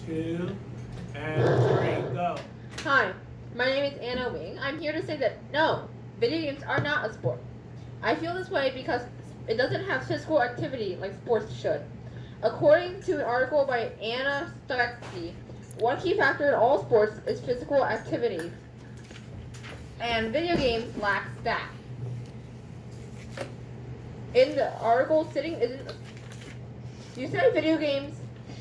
2, and 3, go. Hi, my name is Anna Wing. I'm here to say that no, video games are not a sport. I feel this way because it doesn't have physical activity like sports should. According to an article by Anna Stucky, one key factor in all sports is physical activity, and video games lack that. In the article, sitting isn't. You said video games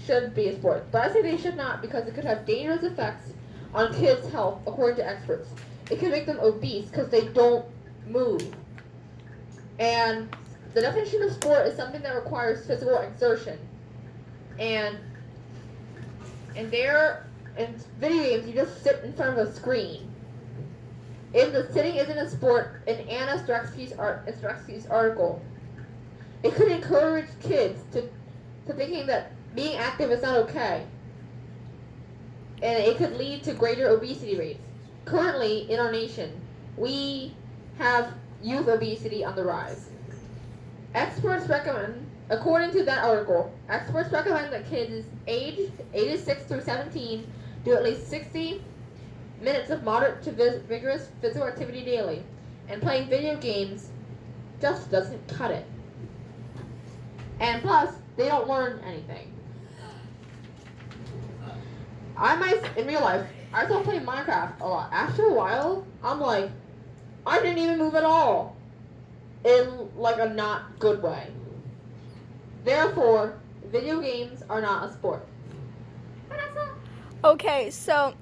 should be a sport, but I say they should not because it could have dangerous effects on kids' health, according to experts. It can make them obese because they don't move. And the definition of sport is something that requires physical exertion. And in video games, you just sit in front of a screen. In the sitting isn't a sport, in Anna Straczki's article, it could encourage kids to thinking that being active is not okay. And it could lead to greater obesity rates. Currently, in our nation, we have youth obesity on the rise. Experts recommend, according to that article, experts recommend that kids ages 6 through 17 do at least 60 minutes of moderate to vigorous physical activity daily, and playing video games just doesn't cut it. And plus, they don't learn anything. In real life, I still play Minecraft a lot. After a while, I'm like, I didn't even move at all. In like a not good way. Therefore, video games are not a sport. Okay, so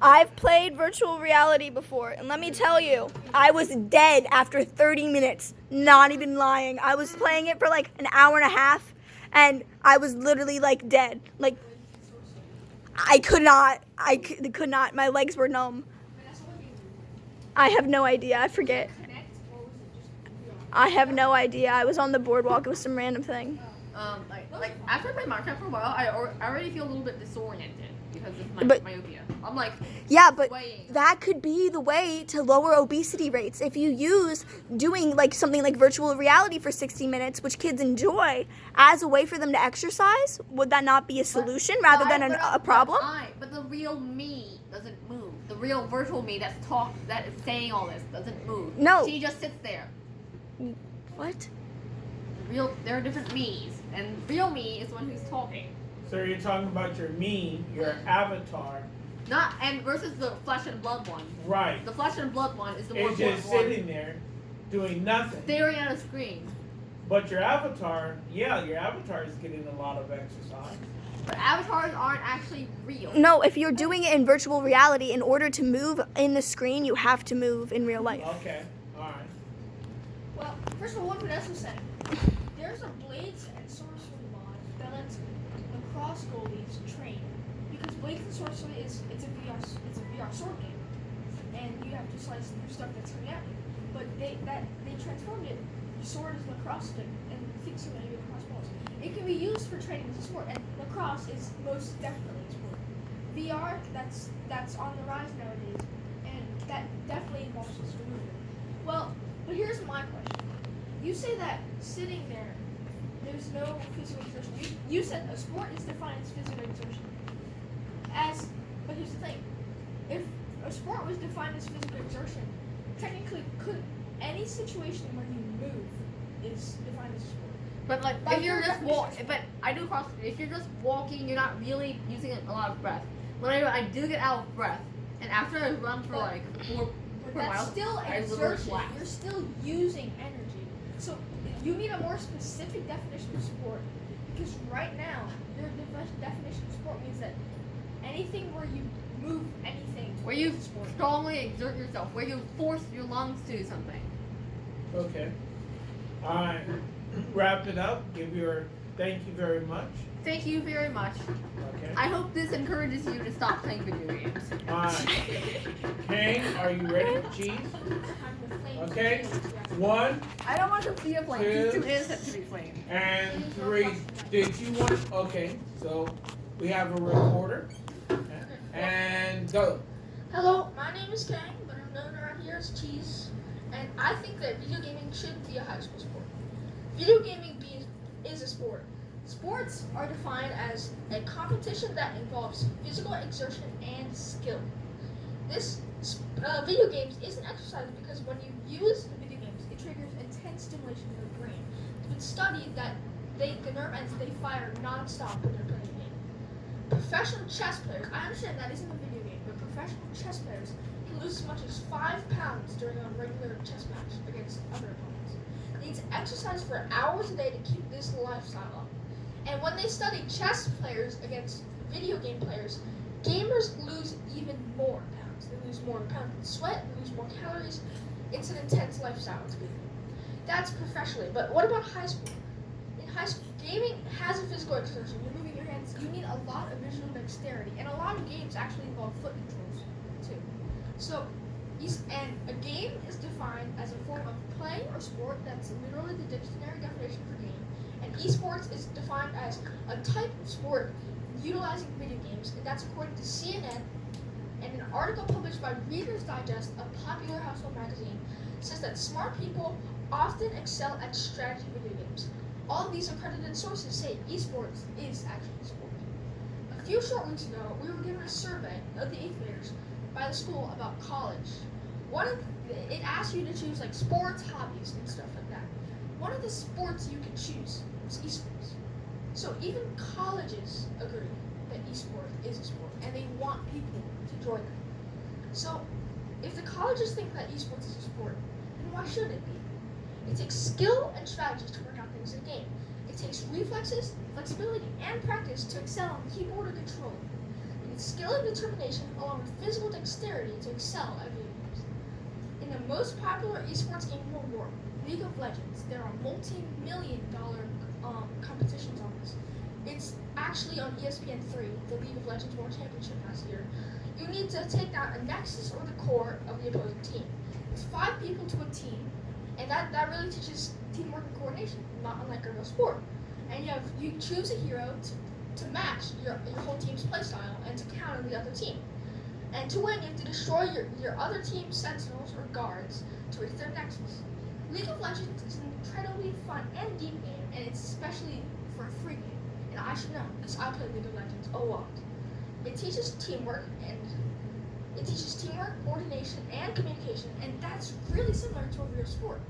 I've played virtual reality before, and let me tell you, I was dead after 30 minutes. Not even lying. I was playing it for like an hour and a half, and I was literally like dead. Like, I could not. My legs were numb. I have no idea. I forget. I have no idea. I was on the boardwalk. It was some random thing. Like after I played Minecraft for a while, I already feel a little bit disoriented because of my myopia. I'm like, yeah, but swaying. that could be the way to lower obesity rates. If you use doing like something like virtual reality for 60 minutes, which kids enjoy, as a way for them to exercise, would that not be a solution rather than a problem? But the real me doesn't move. The real virtual me that is saying all this doesn't move. No. She just sits there. What? There are different me's, and real me is the one who's talking. So you're talking about your me, your avatar. Versus the flesh and blood one. Right. The flesh and blood one is the more It's important just one. sitting there doing nothing. Staring at a screen. But your avatar is getting a lot of exercise. But avatars aren't actually real. No, if you're doing it in virtual reality, in order to move in the screen, you have to move in real life. Okay, alright. Well, first of all, what Vanessa said, there's a blades and sorcery mod that lets lacrosse goalies train, because blades and sorcery it's a VR sword game, and you have to slice through stuff that's coming at you. But they transformed it. The sword is lacrosse stick, and fix so many lacrosse balls. It can be used for training as a sport, and lacrosse is most definitely a sport. VR that's on the rise nowadays, and that definitely involves physical movement. Well, but here's my question. You say that sitting there's no physical exertion. You said a sport is defined as physical exertion. But here's the thing. If a sport was defined as physical exertion, technically could any situation where you move is defined as a sport. But like By if you're your just definition. but I do CrossFit. If you're just walking, you're not really using a lot of breath. When I do get out of breath, and after I run for like 4 But that's miles, still I literally exertion. collapse. You're still using energy. So you need a more specific definition of sport, because right now your definition of sport means that anything where you move anything. Where you is a sport. strongly exert yourself, where you force your lungs to do something. Okay. Alright. Wrap it up. Give your thank you very much. Thank you very much. Okay. I hope this encourages you to stop playing video games. Alright. Khang, are you ready? Cheese? I'm the flame. Okay. 1 I don't want to see a flame. He's too innocent to be flamed. and 3. Did you want? Okay. So we have a recorder. And go. Hello, my name is Khang, but I'm known around here as Cheese, and I think that video gaming should be a high school sport. Video gaming is a sport, Sports are defined as a competition that involves physical exertion and skill. This video games is an exercise because when you use the video games, it triggers intense stimulation in your brain. It's been studied that the nerve ends they fire non-stop when they're playing a game. Professional chess players, I understand that isn't a video game, but professional chess players can lose as much as 5 pounds during a regular chess match against other opponents. They need to exercise for hours a day to keep this lifestyle up. And when they study chess players against video game players, gamers lose even more pounds. They lose more pounds in sweat, they lose more calories. It's an intense lifestyle to be. That's professionally, but what about high school? In high school, gaming has a physical exertion. You're moving your hands. You need a lot of visual dexterity, and a lot of games actually involve foot controls too. So, and a game is defined as a form of play or sport. That's literally the dictionary definition for game. And esports is defined as a type of sport utilizing video games, and that's according to CNN. And an article published by Reader's Digest, a popular household magazine, says that smart people often excel at strategy video games. All of these accredited sources say esports is actually a sport. A few short weeks ago, we were given a survey of the 8th graders by the school about college. It asked you to choose like sports, hobbies, and stuff like that. One of the sports you could choose was esports. So even colleges agree that esport is a sport, and they want people to join them. So if the colleges think that esports is a sport, then why should it be? It takes skill and strategy to work out things in a game. It takes reflexes, flexibility, and practice to excel on keyboard or controller. It needs skill and determination along with physical dexterity to excel at video games. In the most popular esports game in the world, League of Legends, there are multi-million-dollar competitions on this. It's actually on ESPN3, the League of Legends World Championship last year. You need to take down a nexus or the core of the opposing team. It's 5 people to a team, and that really teaches teamwork and coordination, not unlike a real sport. And you choose a hero to match your whole team's playstyle and to counter the other team. And to win, you have to destroy your other team's sentinels or guards to reach their nexus. League of Legends is an incredibly fun and deep game, and it's especially for a free game. And I should know, because I play League of Legends a lot. It teaches teamwork, coordination, and communication, and that's really similar to a real sport.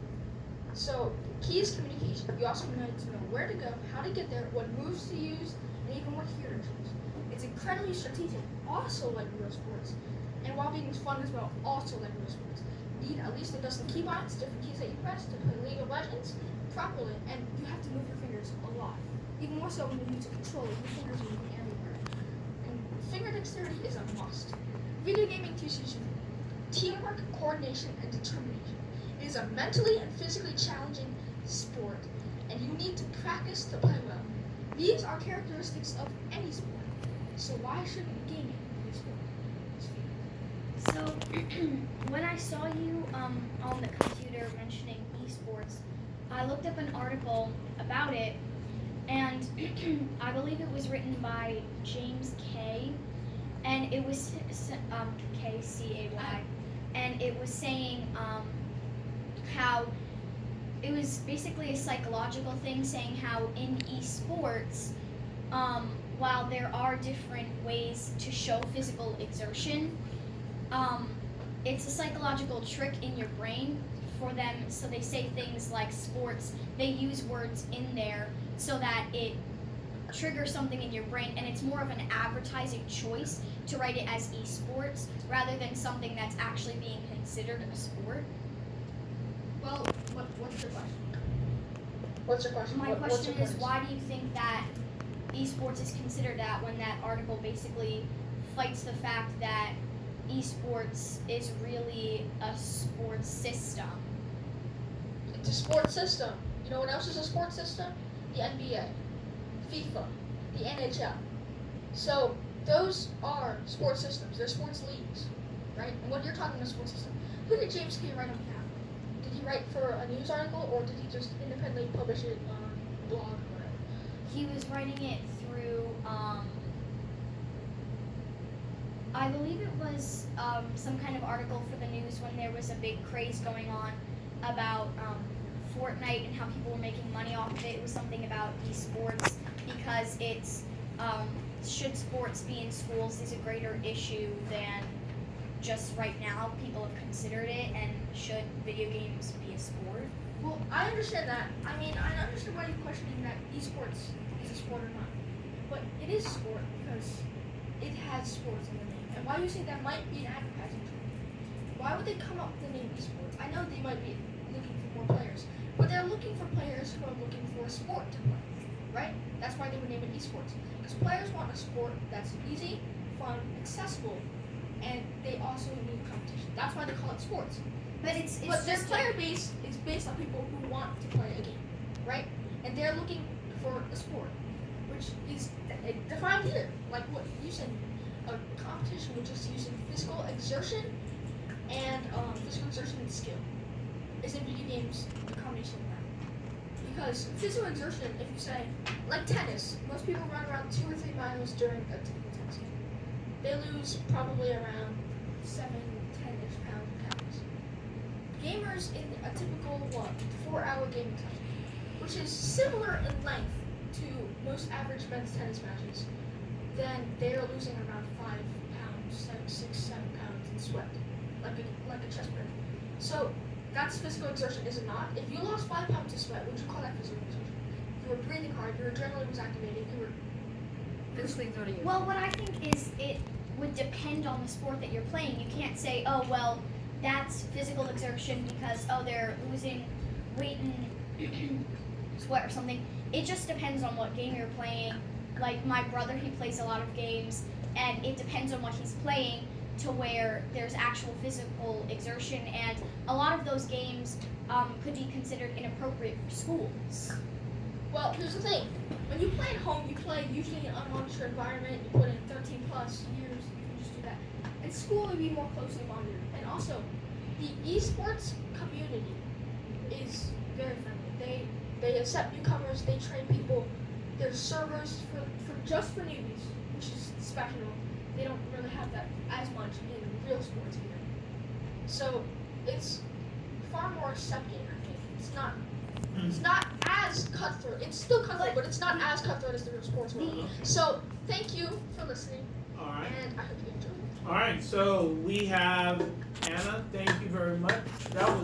So, key is communication. You also need to know where to go, how to get there, what moves to use, and even what hero to choose. It's incredibly strategic, also like real sports. And while being fun as well, also like real sports. You need at least a dozen keybinds, different keys that you press to play League of Legends properly, and you have to move your fingers a lot. Even more so when you use a controller, your fingers are moving everywhere. And finger dexterity is a must. Video gaming teaches you teamwork, coordination, and determination. It is a mentally and physically challenging sport, and you need to practice to play well. These are characteristics of any sport. So why shouldn't gaming be a sport? So, when I saw you on the computer mentioning esports, I looked up an article about it, and I believe it was written by James K, and it was K-C-A-Y, and it was saying how it was basically a psychological thing, saying how in esports, while there are different ways to show physical exertion, it's a psychological trick in your brain for them. So they say things like sports, they use words in there so that it triggers something in your brain, and it's more of an advertising choice to write it as esports rather than something that's actually being considered a sport. Well, what's your question? What's your question? My question is, why do you think that esports is considered that when that article basically fights the fact that esports is really a sports system? It's a sports system. You know what else is a sports system? The NBA, FIFA, the NHL. So those are sports systems. They're sports leagues, right? And when you're talking about sports system, who did James K write on behalf of? Did he write for a news article, or did he just independently publish it on a blog or whatever? He was writing it through, I believe it was some kind of article for the news when there was a big craze going on about Fortnite and how people were making money off of it. It was something about esports, because it's should sports be in schools is a greater issue than just right now. People have considered it, and should video games be a sport? Well, I understand that. I mean, I understand why you're questioning that esports is a sport or not. But it is a sport because it has sports in the name. And why you say that might be an advertising tool? Why would they come up with the name esports? I know they might be looking for more players, but they're looking for players who are looking for a sport to play, right? That's why they would name it esports. Because players want a sport that's easy, fun, accessible, and they also need competition. That's why they call it sports. But it's But their just player base is based on people who want to play a game, right? And they're looking for a sport, which is defined here, like what you said, a competition which is using physical exertion and skill. Isn't video games a combination of that? Because physical exertion, if you say, like tennis, most people run around 2 or 3 miles during a typical tennis game. They lose probably around 7-10-ish pounds of calories. Gamers in a typical 4-hour gaming time, which is similar in length to most average men's tennis matches, then they are losing around 5 pounds, 6-7 pounds in sweat, like a chest burn. So that's physical exertion, is it not? If you lost 5 pounds of sweat, would you call that physical exertion? You were breathing hard, your adrenaline was activated, you were Physically exerting you. Well, what I think is it would depend on the sport that you're playing. You can't say, oh, well, that's physical exertion because, oh, they're losing weight and sweat or something. It just depends on what game you're playing. Like my brother, he plays a lot of games, and it depends on what he's playing to where there's actual physical exertion, and a lot of those games could be considered inappropriate for schools. Well, here's the thing. When you play at home, you play usually in an unmonitored environment. You put in 13 plus years. You can just do that. At school, it would be more closely monitored. And also, the esports community is very friendly. They accept newcomers. They train people. There's servers for just for newbies, which is special. They don't really have that as much in real sports here. So it's far more accepting. I think it's not as cutthroat. It's still cutthroat, but it's not as cutthroat as the real sports world. So thank you for listening, All right. and I hope you enjoyed it. All right. So we have Anna. Thank you very much. That was